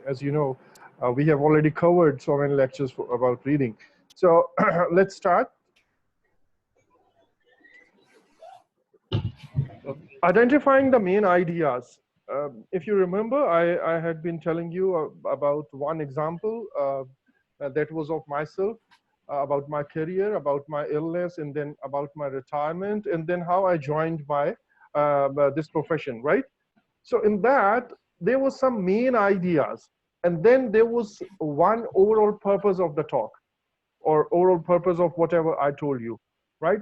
as you know, we have already covered so many lectures about reading. So let's start. Identifying the main ideas. If you remember, I had been telling you about one example that was of myself, about my career, about my illness, and then about my retirement, and then how I joined my this profession, right? So in that, there was some main ideas, and then there was one overall purpose of the talk, or overall purpose of whatever I told you, right?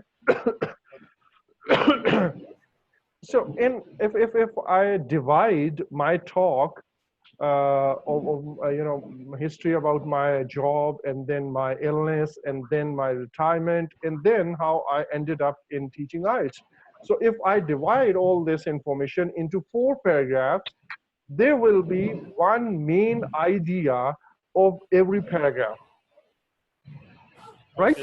So if I divide my talk history about my job, and then my illness, and then my retirement, and then how I ended up in teaching IELTS. So if I divide all this information into 4 paragraphs, there will be one main idea of every paragraph, right?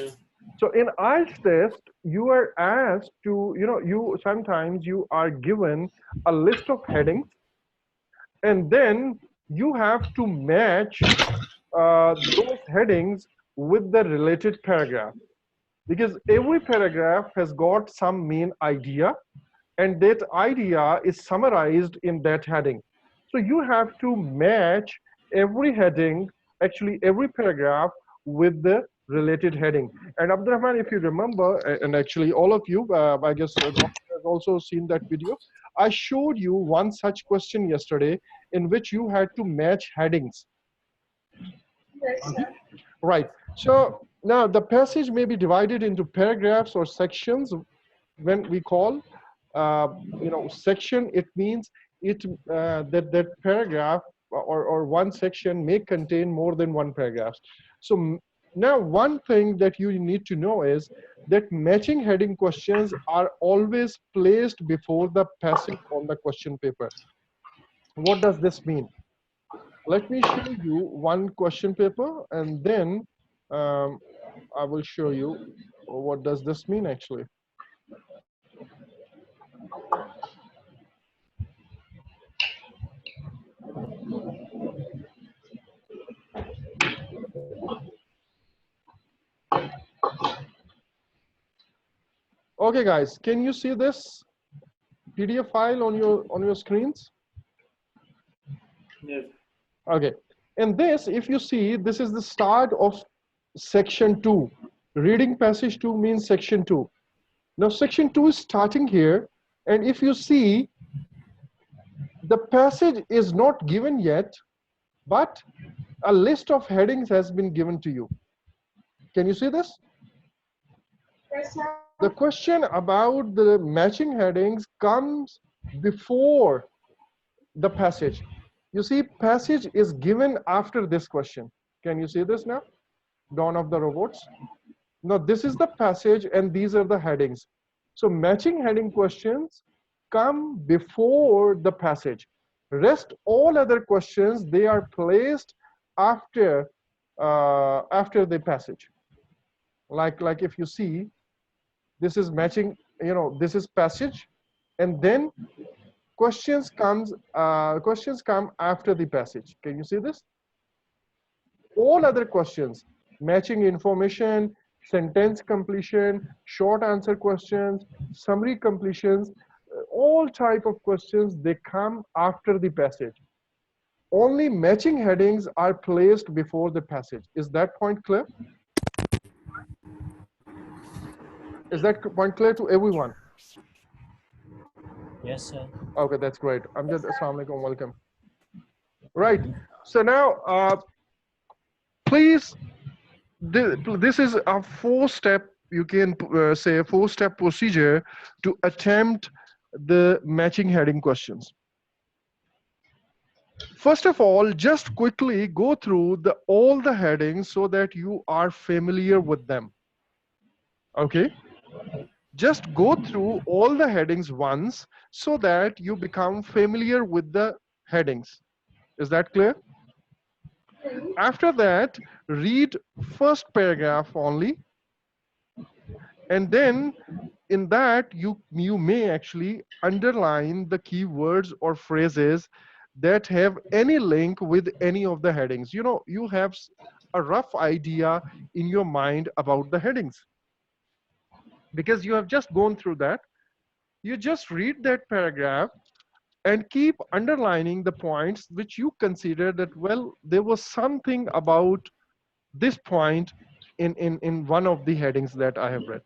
So in IELTS test, you are asked to, sometimes you are given a list of headings, and then you have to match those headings with the related paragraph, because every paragraph has got some main idea, and that idea is summarized in that heading. So you have to match every heading, actually every paragraph, with the related heading. And Abdurrahman, if you remember, and actually all of you, I guess has also seen that video, I showed you one such question yesterday in which you had to match headings. Yes, sir. Right. So now the passage may be divided into paragraphs or sections. When we call, section, it means that paragraph or one section may contain more than one paragraph. So now one thing that you need to know is that matching heading questions are always placed before the passage on the question paper. What does this mean? Let me show you one question paper, and then I will show you what does this mean actually. Okay, guys, can you see this PDF file on your screens? Yes. Okay, and this, if you see, this is the start of section 2. Reading passage 2 means section 2. Now section 2 is starting here, and if you see, the passage is not given yet, but a list of headings has been given to you. Can you see this? Yes, sir. The question about the matching headings comes before the passage. You see, passage is given after this question. Can you see this now? Dawn of the Robots. Now this is the passage, and these are the headings. So matching heading questions come before the passage. Rest all other questions, they are placed after the passage. Like if you see, this is matching, this is passage, and then questions come after the passage. Can you see this? All other questions, matching information, sentence completion, short answer questions, summary completions, all type of questions, they come after the passage. Only matching headings are placed before the passage. Is that point clear? Is that point clear to everyone? Yes, sir. Okay, that's great. Amjad, assalamu alaikum, welcome. Right. So now, please, this is a 4-step, you can say a 4-step procedure to attempt the matching heading questions. First of all, just quickly go through all the headings so that you are familiar with them. Okay? Just go through all the headings once so that you become familiar with the headings. Is that clear? After that, read first paragraph only, and then in that you may actually underline the keywords or phrases that have any link with any of the headings. You know, you have a rough idea in your mind about the headings because you have just gone through that. You just read that paragraph and keep underlining the points which you consider that, well, there was something about this point in one of the headings that I have read.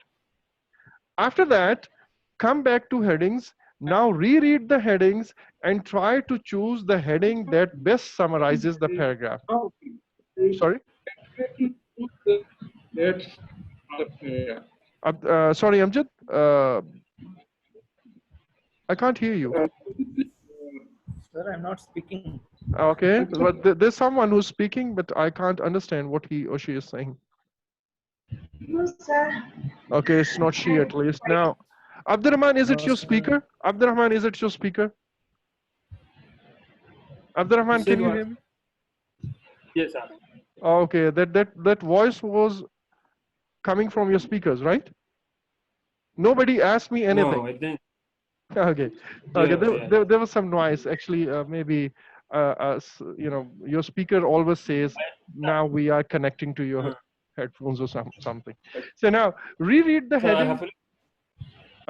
After that, come back to headings. Now reread the headings and try to choose the heading that best summarizes the paragraph. Sorry? That's the paragraph. Sorry, Amjad. I can't hear you. Sir, I'm not speaking. Okay, but there's someone who's speaking, but I can't understand what he or she is saying. No, sir. Okay, it's not she I'm at least. Now, Abdurrahman, is it No, your sir. speaker? Abdurrahman, is it your speaker? You Abdurrahman, said can you what? hear me? Yes, sir. Okay, that voice was coming from your speakers, right? Nobody asked me No, anything. I think. Okay, okay. Yeah, yeah, yeah. There was some noise. Actually, maybe you know, your speaker always says now we are connecting to your Uh, headphones or something. So now reread the so I heading. have.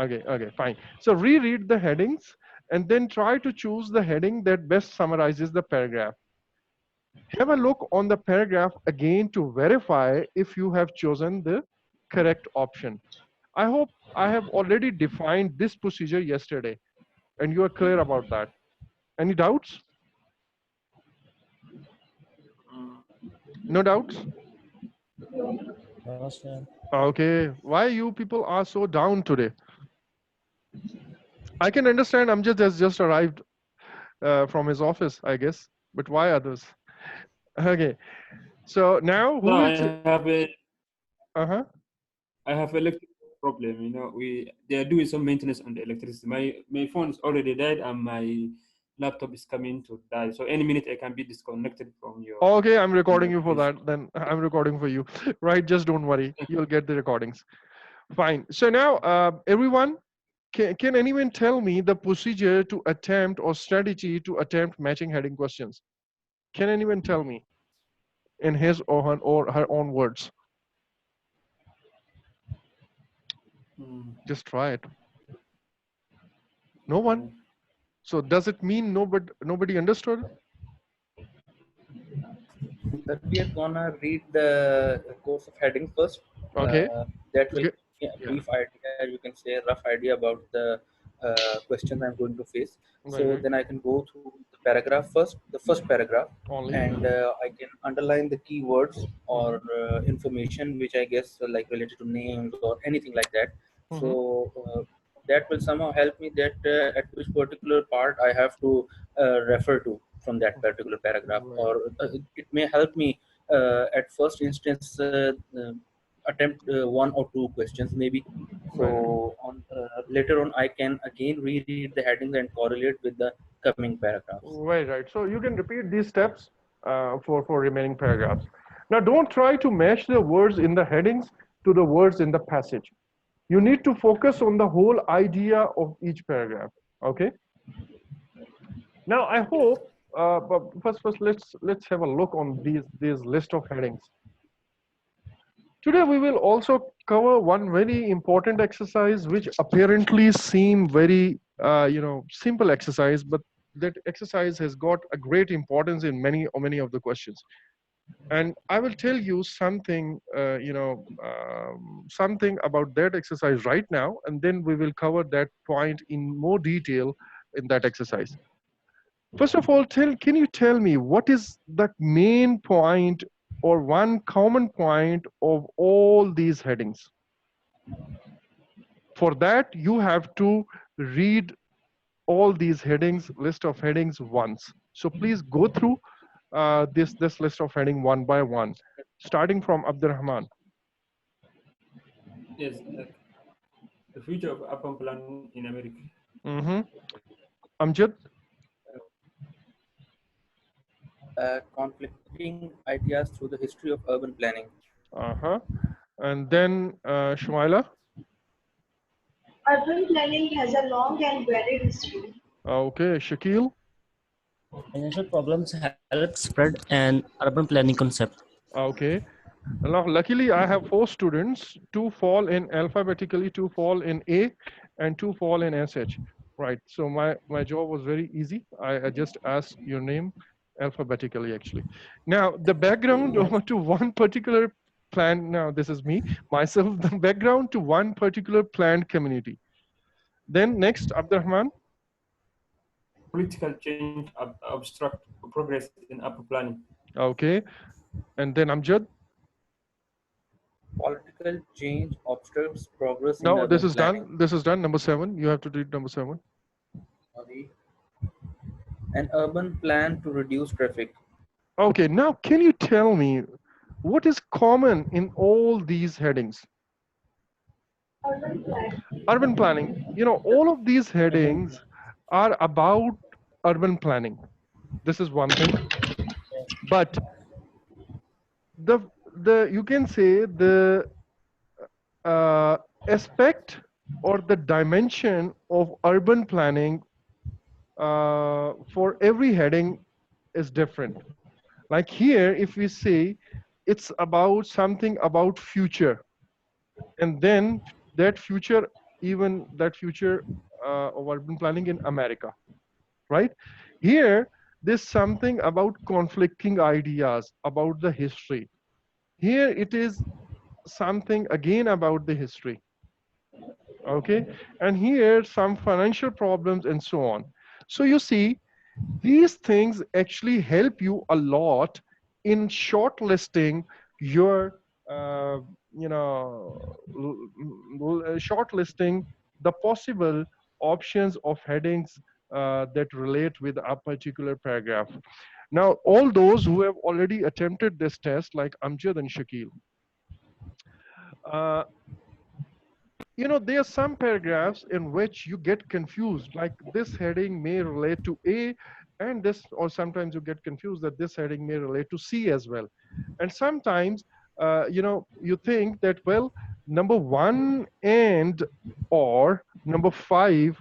Okay, okay, fine. So reread the headings and then try to choose the heading that best summarizes the paragraph. Have a look on the paragraph again to verify if you have chosen the correct option. I hope I have already defined this procedure yesterday and you are clear about that. Any doubts? No doubts? No, sir. Okay. Why you people are so down today? I can understand Amjad has just arrived from his office, I guess. But why others? Okay. So now who No, will? Uh-huh. I have electric problem. You know, they are doing some maintenance on the electricity. My phone is already dead, and my laptop is coming to die. So any minute I can be disconnected Okay, I'm from recording my you for place. that. Then I'm recording for you. Right? Just don't worry. You'll get the recordings. Fine. So now, everyone, can anyone tell me the procedure to attempt or strategy to attempt matching heading questions? Can anyone tell me in his or her own words? Mm, Just try it. No one. okay. So does it mean nobody understood? That we are gonna read the course of heading first. Okay. That will Okay. give me a Yeah. brief idea. You can say a rough idea about the questions I'm going to face. Right. So Right. then I can go through the paragraph first, the first paragraph, Only. and I can underline the keywords or Mm-hmm. information which I guess like related to names or anything like that. Mm-hmm. So that will somehow help me that at which particular part I have to refer to from that particular paragraph, Right. or it may help me at first instance attempt one or two questions maybe. Right. Right. So on later on I can again reread the headings and correlate with the coming paragraphs. Right, right. So you can repeat these steps for remaining paragraphs. Now, don't try to match the words in the headings to the words in the passage. You need to focus on the whole idea of each paragraph. Okay. Now, I hope. But first, let's have a look on these list of headings. Today, we will also cover one very important exercise, which apparently seem very simple exercise, but that exercise has got a great importance in many of the questions. And I will tell you something, something about that exercise right now, and then we will cover that point in more detail in that exercise. First of all, can you tell me what is the main point or one common point of all these headings? For that, you have to read all these headings, list of headings once. So please go through this list of heading one by one, starting from Abdurrahman. Yes, like the future of urban planning in America. Mm-hmm. Amjad. Conflicting ideas through the history of urban planning. Uh-huh. And then Shumaila. Urban planning has a long and varied history. Okay, Shakil. Financial problems help spread an urban planning concept. Okay. Now, luckily, I have 4 students. 2 fall in alphabetically, 2 fall in A, and 2 fall in SH. Right. So my job was very easy. I just asked your name alphabetically, actually. Now, the background to one particular plan. Now, this is me, myself, the background to one particular planned community. Then next, Abdurrahman. Political change obstruct progress in upper planning. Okay. And then Amjad. Political change obstructs progress in No, this urban is planning. done. This is done. Number 7. You have to read number 7. Sorry. An urban plan to reduce traffic. Okay, now can you tell me what is common in all these headings? Urban plan. Urban planning. You know, all of these headings are about urban planning. This is one thing. But the you can say the aspect or the dimension of urban planning for every heading is different. Like here, if we say it's about something about future, and then that future, even that future of urban planning in America, right? Here, there's something about conflicting ideas about the history. Here, it is something again about the history, okay? And here, some financial problems and so on. So you see, these things actually help you a lot in shortlisting your you know shortlisting the possible options of headings that relate with a particular paragraph. Now, all those who have already attempted this test, like Amjad and Shakil, uh, you know, there are some paragraphs in which you get confused, like this heading may relate to A, and this, or sometimes you get confused that this heading may relate to C as well. And sometimes, you know, you think that, well, number 1 and or number 5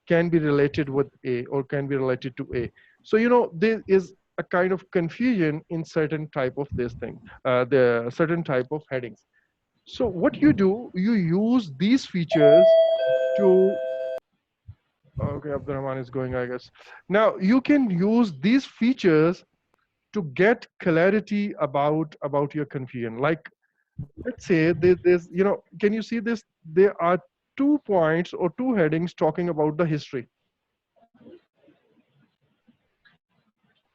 can be related with A or can be related to A. So, you know, there is a kind of confusion in certain type of this thing, the certain type of headings. So what you do, you use these features to, okay, Abdurrahman is going, I guess. Now you can use these features to get clarity about your confusion. Like, let's say there's, you know, can you see this? There are 2 points or 2 headings talking about the history,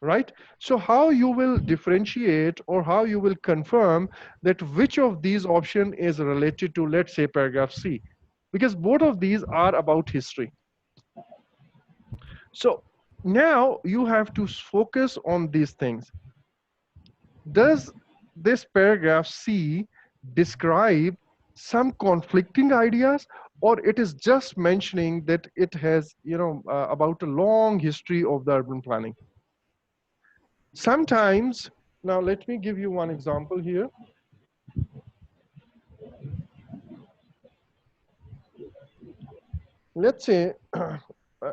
right? So how you will differentiate or how you will confirm that which of these option is related to, let's say, paragraph C, because both of these are about history. So now you have to focus on these things. Does this paragraph C describe some conflicting ideas, or it is just mentioning that it has, you know, about a long history of the urban planning? Sometimes, now let me give you one example here. Let's say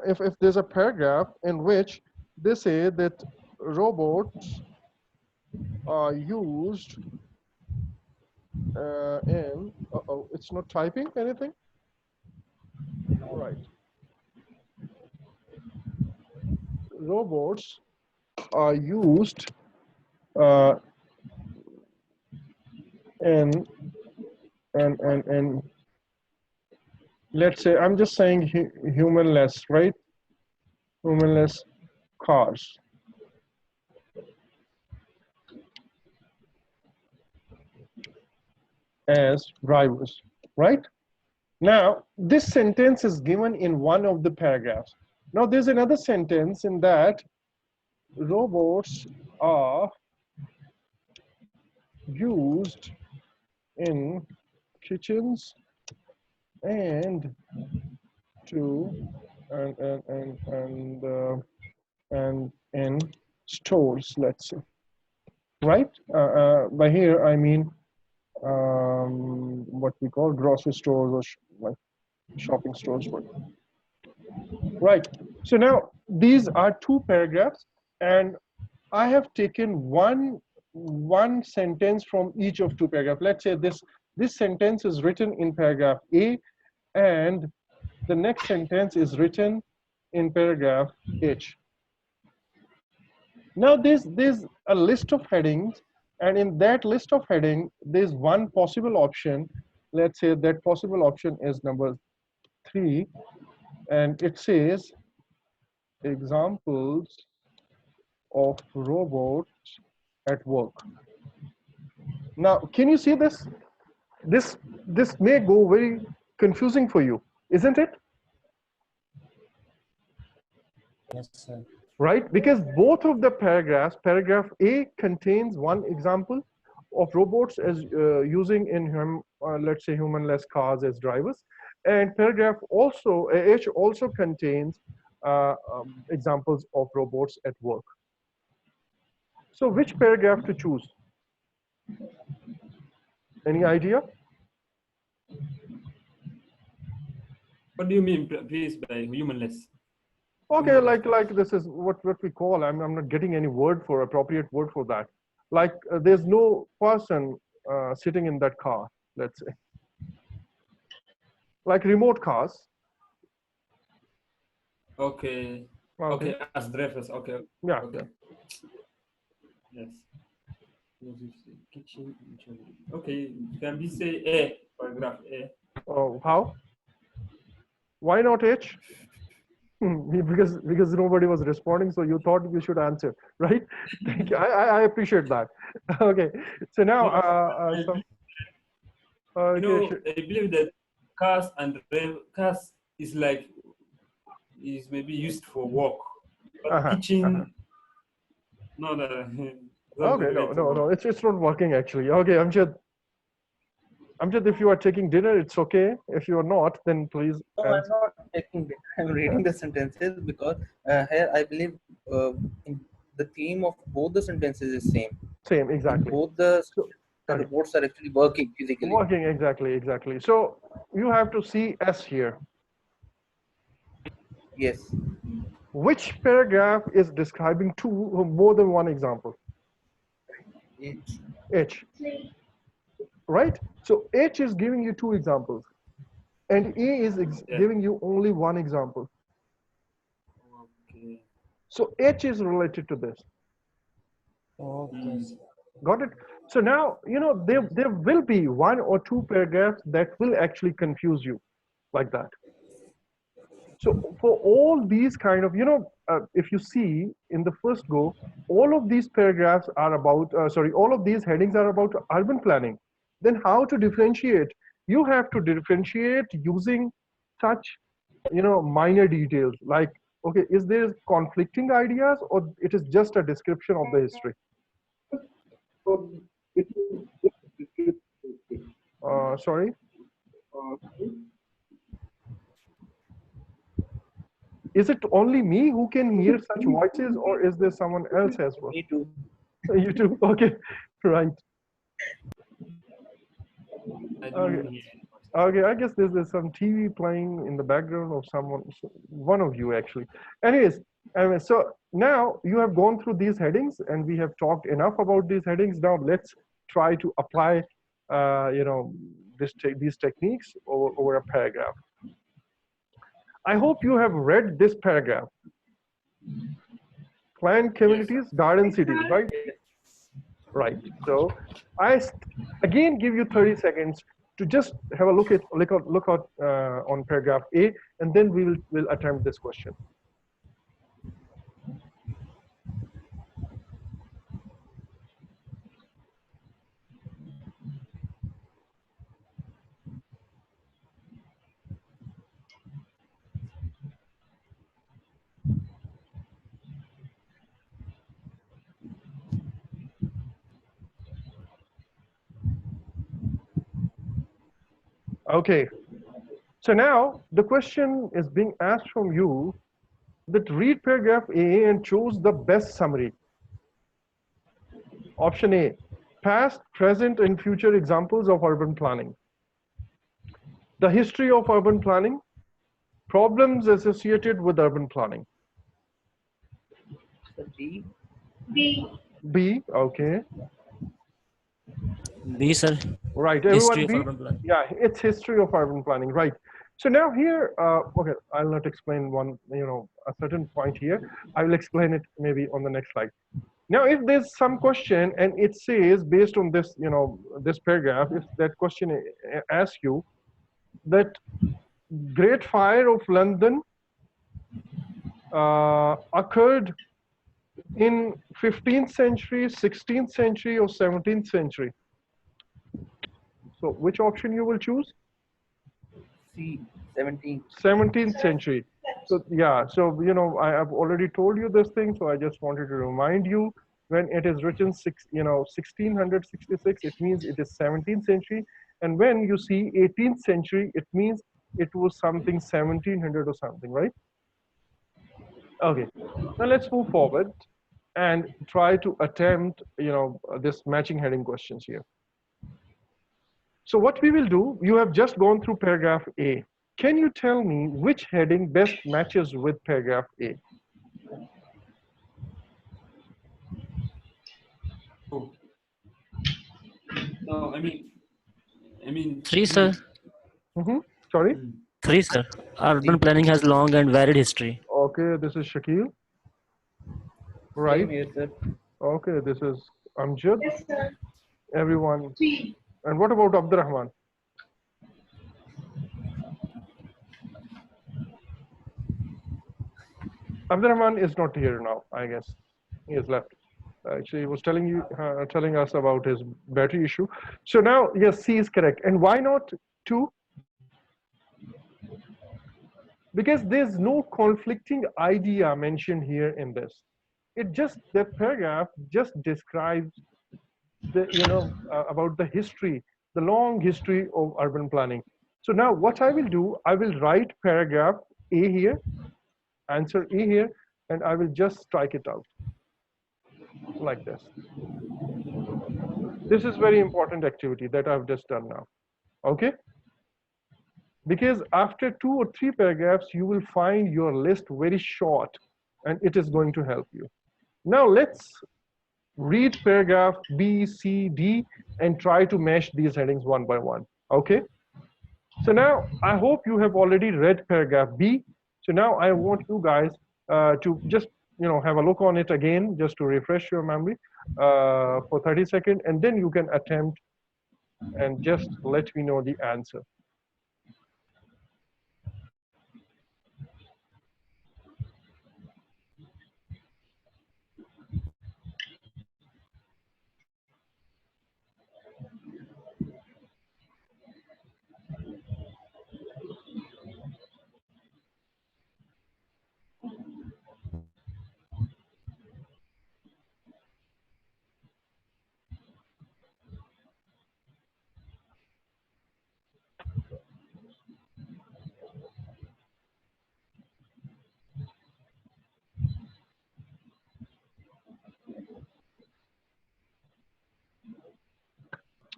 if there's a paragraph in which they say that robots are used in, uh-oh, it's not typing anything? Right. Robots are used uh, in, and let's say, I'm just saying humanless, right? Humanless cars. As drivers, right? Now, this sentence is given in one of the paragraphs. Now, there's another sentence in that robots are used in kitchens and to and in stores, let's say, right? By here I mean what we call grocery stores or like shopping stores, right? So now these are 2 paragraphs, and I have taken one sentence from each of two paragraphs. Let's say this sentence is written in paragraph A, and the next sentence is written in paragraph H. Now there's a list of headings, and in that list of heading, there's one possible option. Let's say that possible option is number 3, and it says examples of robots at work. Now, can you see this? This may go very confusing for you, isn't it? Yes, sir. Right? Because both of the paragraphs, paragraph A contains one example of robots as using in let's say humanless cars as drivers, and paragraph also H also contains examples of robots at work. So which paragraph to choose? Any idea? What do you mean, please, by humanless? Okay, like this is what we call. I'm not getting any word for appropriate word for that. Like there's no person sitting in that car. Let's say, like remote cars. Okay. Okay, as drivers. Okay. Yeah. Okay. Yes. Kitchen. Okay. Can we say A, paragraph A? Oh, how? Why not H? Because nobody was responding, so you thought you should answer, right? Thank you. I appreciate that. Okay, so now You know, sure. I believe that cars is maybe used for work, but kitchen. No. Okay, no, it's not working actually. Okay, Amjad, if you are taking dinner, it's okay. If you are not, then please. No, I'm not taking it. I'm reading the sentences because here I believe in the theme of both the sentences is same. Same, exactly. Both the okay. robots are actually working physically. Working, exactly. So you have to see S here. Yes. Which paragraph is describing more than one example? H. Right? So H is giving you 2 examples, and A is giving you only 1 example. Okay. So H is related to this. Okay. Got it? So now, you know, there will be 1 or 2 paragraphs that will actually confuse you like that. So for all these kind of, you know, if you see in the first go, all of these paragraphs are about, all of these headings are about urban planning. Then how to differentiate? You have to differentiate using such, you know, minor details like, okay, is there conflicting ideas or it is just a description of the history? Sorry? Is it only me who can hear such voices, or is there someone else as well? Me too. You too? Okay, right. Okay, I guess there's some TV playing in the background of one of you actually. Anyways, so now you have gone through these headings and we have talked enough about these headings. Now let's try to apply, you know, these techniques over a paragraph. I hope you have read this paragraph. Planned communities, garden cities, right? Right. So I again give you 30 seconds to just have a look at on paragraph A, and then we'll attempt this question. Okay. So now the question is being asked from you that read paragraph A and choose the best summary. Option A, past, present, and future examples of urban planning. The history of urban planning, problems associated with urban planning. B. B. B. Okay. B, sir. Right. History Everyone of B. urban planning. Yeah, it's history of urban planning. Right. So now here, okay, I'll not explain one, a certain point here. I will explain it maybe on the next slide. Now, if there's some question and it says based on this, this paragraph, if that question asks you that Great Fire of London occurred in 15th century, 16th century, or 17th century. So which option you will choose? C. 17. 17th century. So yeah, so I have already told you this thing, so I just wanted to remind you when it is written 1666, it means it is 17th century, and when you see 18th century, it means it was something 1700 or something, right? Okay, now let's move forward and try to attempt this matching heading questions here. So what we will do, you have just gone through paragraph A. Can you tell me which heading best matches with paragraph A? Oh. No, I mean. 3, sir. Sorry? 3, sir. Urban planning has long and varied history. Okay, this is Shakil. Right. Same here, sir. Okay, this is Amjad. Yes, sir. Everyone. 3. And what about Abdurrahman? Abdurrahman is not here now, I guess. He has left. Actually, he was telling us about his battery issue. So now, yes, C is correct. And why not 2? Because there's no conflicting idea mentioned here in this. The paragraph just describes the, about the history, the long history of urban planning. So now what I will do, I will write paragraph A here, answer A here, and I will just strike it out like this. This is very important activity that I've just done now. Okay? Because after 2 or 3 paragraphs, you will find your list very short and it is going to help you. Now let's read paragraph B, C, D and try to mesh these headings one by one. Okay? So now I hope you have already read paragraph B. So now I want you guys to just have a look on it again, just to refresh your memory for 30 seconds, and then you can attempt and just let me know the answer.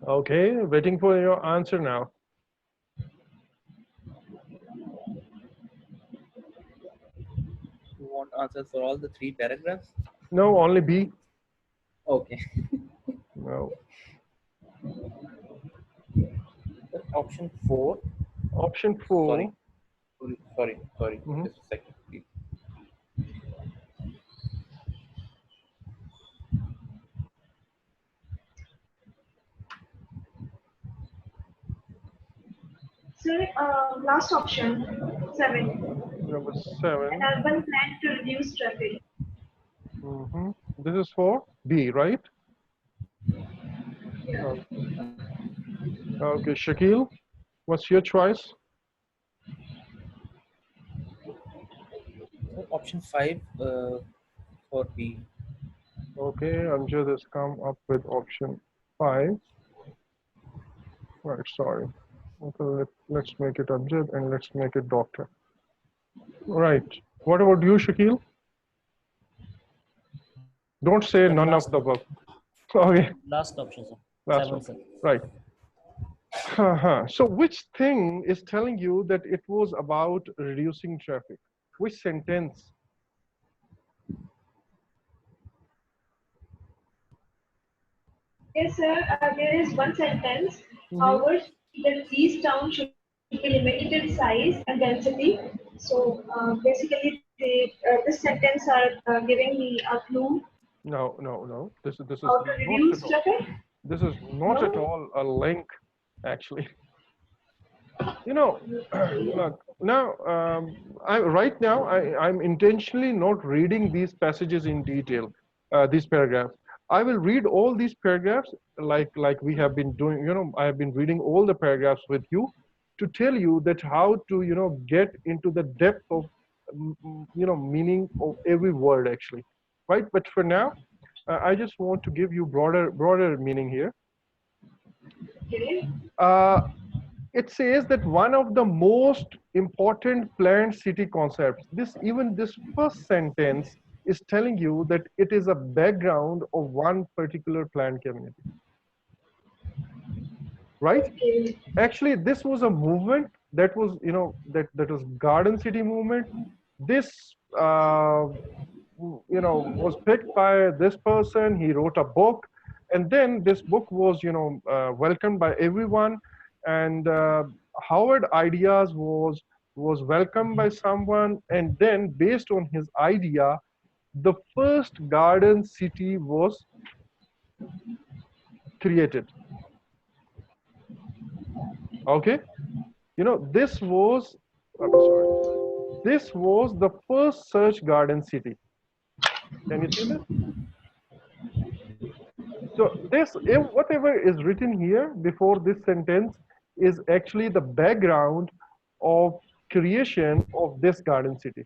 Okay, waiting for your answer now. You want answers for all the 3 paragraphs? No, only B. Okay. No. Option 4. Option 4. Sorry. Mhm. Just a second, please. Sir, last option, 7. Number An 7. urban plan to reduce traffic. This is for B, right? Yeah. Okay, Shakil, what's your choice? Option 5 for B. Okay, Amjad has come up with option 5. Right, sorry. Okay, let's make it Amjad and let's make it Doctor. Right. What about you, Shakil? Don't say The none last, of the above. Okay, last option, sir. last 7, one. sir. Right. So which thing is telling you that it was about reducing traffic? Which sentence? Yes, sir. There is one sentence. Mhm. However, that these towns should be limited in size and density. So basically, this sentence are giving me a clue No, no, no. This is how to not at reduce all. traffic. This is not at No. all a link, actually. You know, look, now, right now, I'm intentionally not reading these passages in detail, these paragraphs. I will read all these paragraphs like we have been doing, I have been reading all the paragraphs with you to tell you that how to, get into the depth of, meaning of every word actually, right? But for now, I just want to give you broader meaning here. Okay. Uh, it says that one of the most important planned city concepts, this first sentence is telling you that it is a background of one particular planned community, right? Okay. Actually, this was a movement that was, that was garden city movement. This, was picked by this person. He wrote a book, and then this book was, welcomed by everyone. And Howard ideas was welcomed by someone, and then based on his idea, the first garden city was created. Okay, this was, I'm sorry, this was the first search garden city. Can you see this? So this, whatever is written here before this sentence is actually the background of creation of this garden city.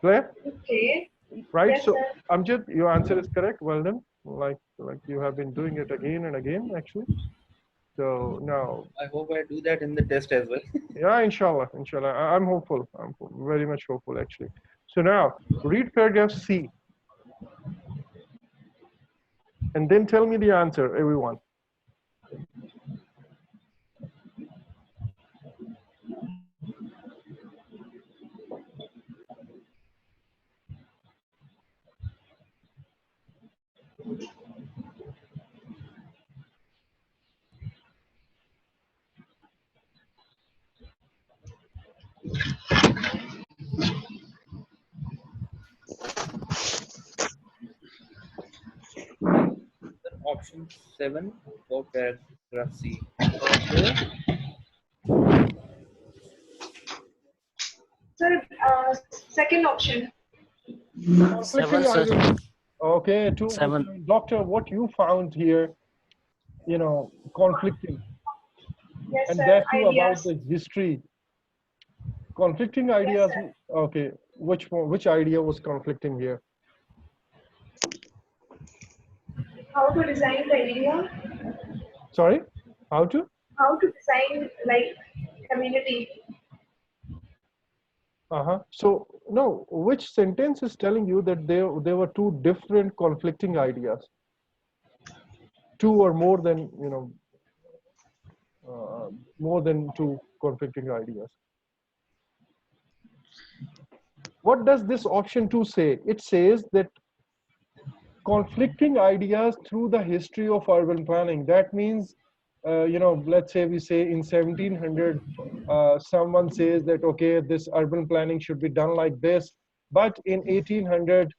Clear? Okay. Right? Yes, So sir. Amjad, your answer is correct. Well done. Like you have been doing it again and again, actually. So now, I hope I do that in the test as well. yeah, inshallah. I'm hopeful. I'm very much hopeful, actually. So now, read paragraph C, and then tell me the answer, everyone. Option 7 for paragraph C. Okay. Sir, second option. Conflicting Seven, sir. ideas. Okay, Seven. doctor, what you found here, conflicting, Yes, and sir. that too about Ideas. the history. Conflicting Yes, ideas. sir. Okay, which idea was conflicting here? How to design the area? Sorry, how to? How to design like community? So no, which sentence is telling you that there were two different conflicting ideas, two or more than more than two conflicting ideas? What does this option 2 say? It says that conflicting ideas through the history of urban planning. That means, let's say we say in 1700, someone says that, okay, this urban planning should be done like this. But in 1800,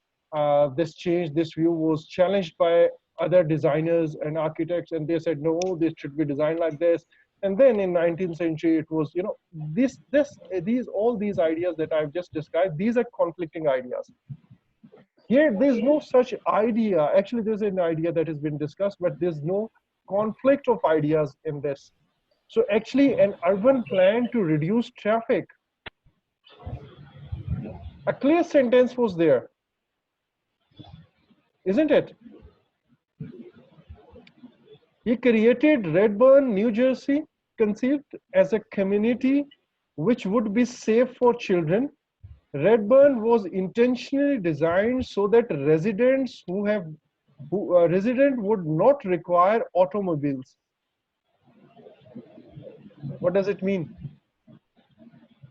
this view was challenged by other designers and architects, and they said, no, this should be designed like this. And then in 19th century, it was, all these ideas that I've just described, these are conflicting ideas. Here, there's no Okay. such idea. Actually, there's an idea that has been discussed, but there's no conflict of ideas in this. So actually, an urban plan to reduce traffic, a clear sentence was there, isn't it? He created Redburn, New Jersey, conceived as a community which would be safe for children. Redburn was intentionally designed so that resident would not require automobiles. What does it mean?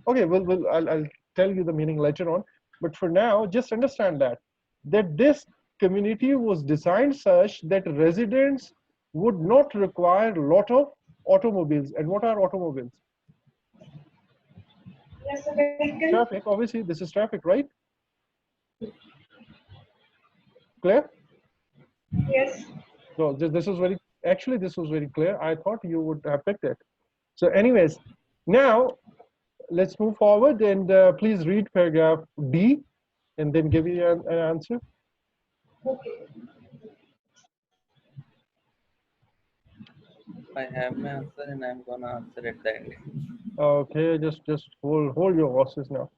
Okay, I'll tell you the meaning later on. But for now, just understand that this community was designed such that residents would not require a lot of automobiles. And what are automobiles? Yes, a vehicle. Traffic. Obviously, this is traffic, right? Clear? Yes. So this was very, actually this was very clear. I thought you would have picked it. So anyways, now let's move forward and please read paragraph D and then give you an answer. Okay. I have my answer and I'm gonna answer at the end. Okay, just hold your horses now.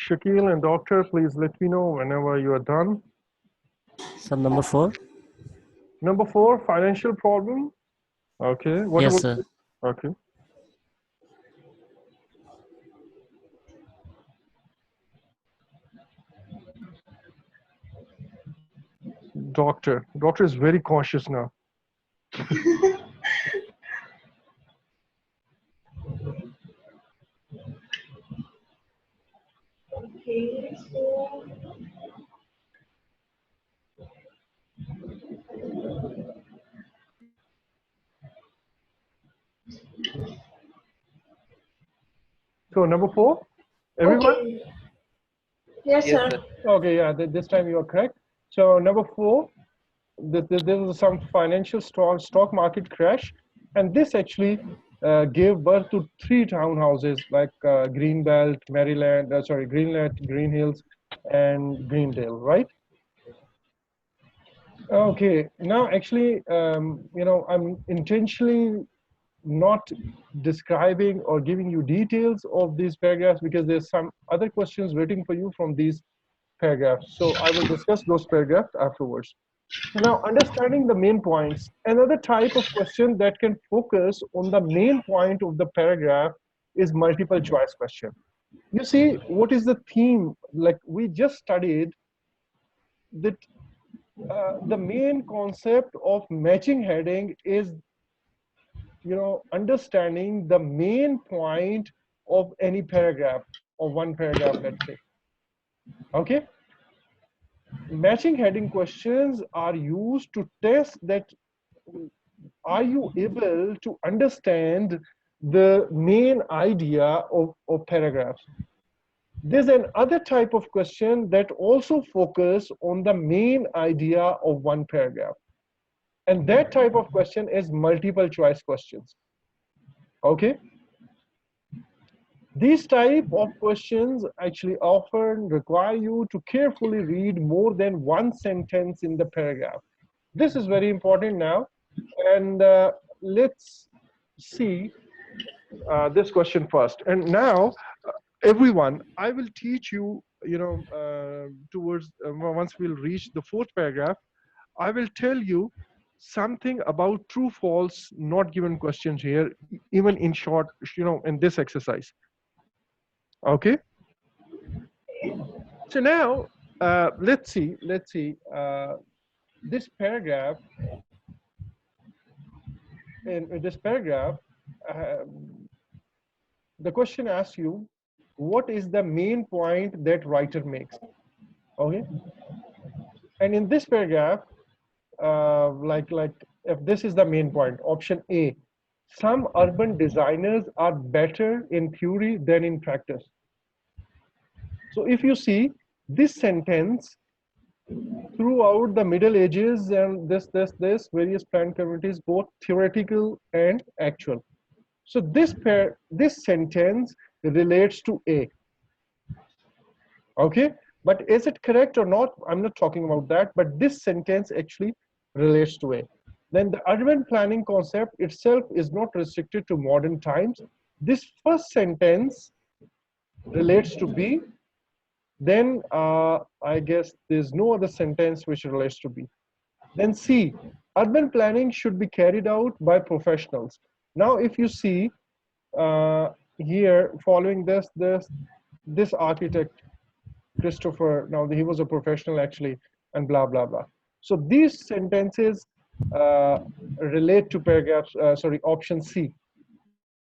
Shakil and doctor, please let me know whenever you are done. Sir, number 4. Number 4, financial problem. Okay, what Yes, about? sir. Okay. Doctor is very cautious now. Okay. So So number 4, everyone? okay. Yes, Yes, sir. sir. Okay, yeah, this time you are correct. So number 4, there was some financial stock market crash, and this actually gave birth to 3 townhouses like Greenbelt, Maryland, Greenland, Green Hills, and Greendale, right? Okay, now actually, I'm intentionally not describing or giving you details of these paragraphs because there's some other questions waiting for you from these paragraphs. So I will discuss those paragraphs afterwards. So now understanding the main points, another type of question that can focus on the main point of the paragraph is multiple choice question. You see, what is the theme? Like we just studied that the main concept of matching heading is, understanding the main point of any paragraph or one paragraph, let's say. Okay. Matching heading questions are used to test that are you able to understand the main idea of paragraphs. There's another type of question that also focus on the main idea of one paragraph. And that type of question is multiple choice questions. Okay. These type of questions actually often require you to carefully read more than one sentence in the paragraph. This is very important now. And let's see this question first. And now, everyone, I will teach you, towards once we'll reach the 4th paragraph, I will tell you something about true, false, not given questions here, even in short, in this exercise. Okay. So now, let's see this paragraph. In this paragraph, the question asks you, what is the main point that writer makes? Okay. And in this paragraph, like if this is the main point, option A, some urban designers are better in theory than in practice. So if you see this sentence throughout the Middle Ages and this various planned communities, both theoretical and actual. So this sentence relates to A. Okay, but is it correct or not? I'm not talking about that, but this sentence actually relates to A. Then the urban planning concept itself is not restricted to modern times. This first sentence relates to B, then I guess there's no other sentence which relates to B. Then C, urban planning should be carried out by professionals. Now, if you see here, following this architect, Christopher, now he was a professional actually, and blah, blah, blah. So these sentences relate to paragraphs, sorry, option C.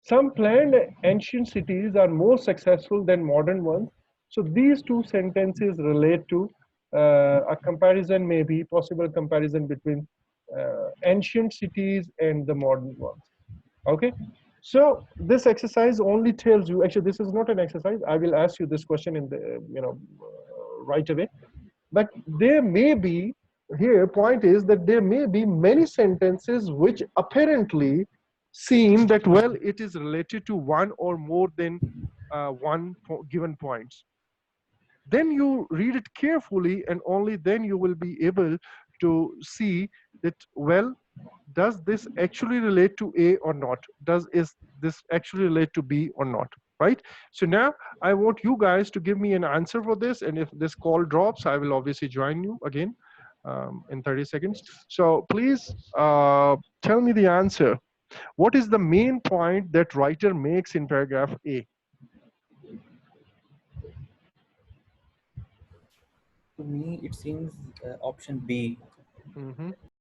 Some planned ancient cities are more successful than modern ones. So these two sentences relate to a comparison, maybe possible comparison between ancient cities and the modern ones. Okay. So this exercise only tells you, actually, this is not an exercise. I will ask you this question in the, right away. But there may be, here point is that there may be many sentences which apparently seem that, well, it is related to one or more than one given points. Then you read it carefully, and only then you will be able to see that, well, does this actually relate to A or not? Is this actually relate to B or not? Right? So now I want you guys to give me an answer for this, and if this call drops, I will obviously join you again in 30 seconds. So please tell me the answer. What is the main point that writer makes in paragraph A? To me, it seems option B. Mhm.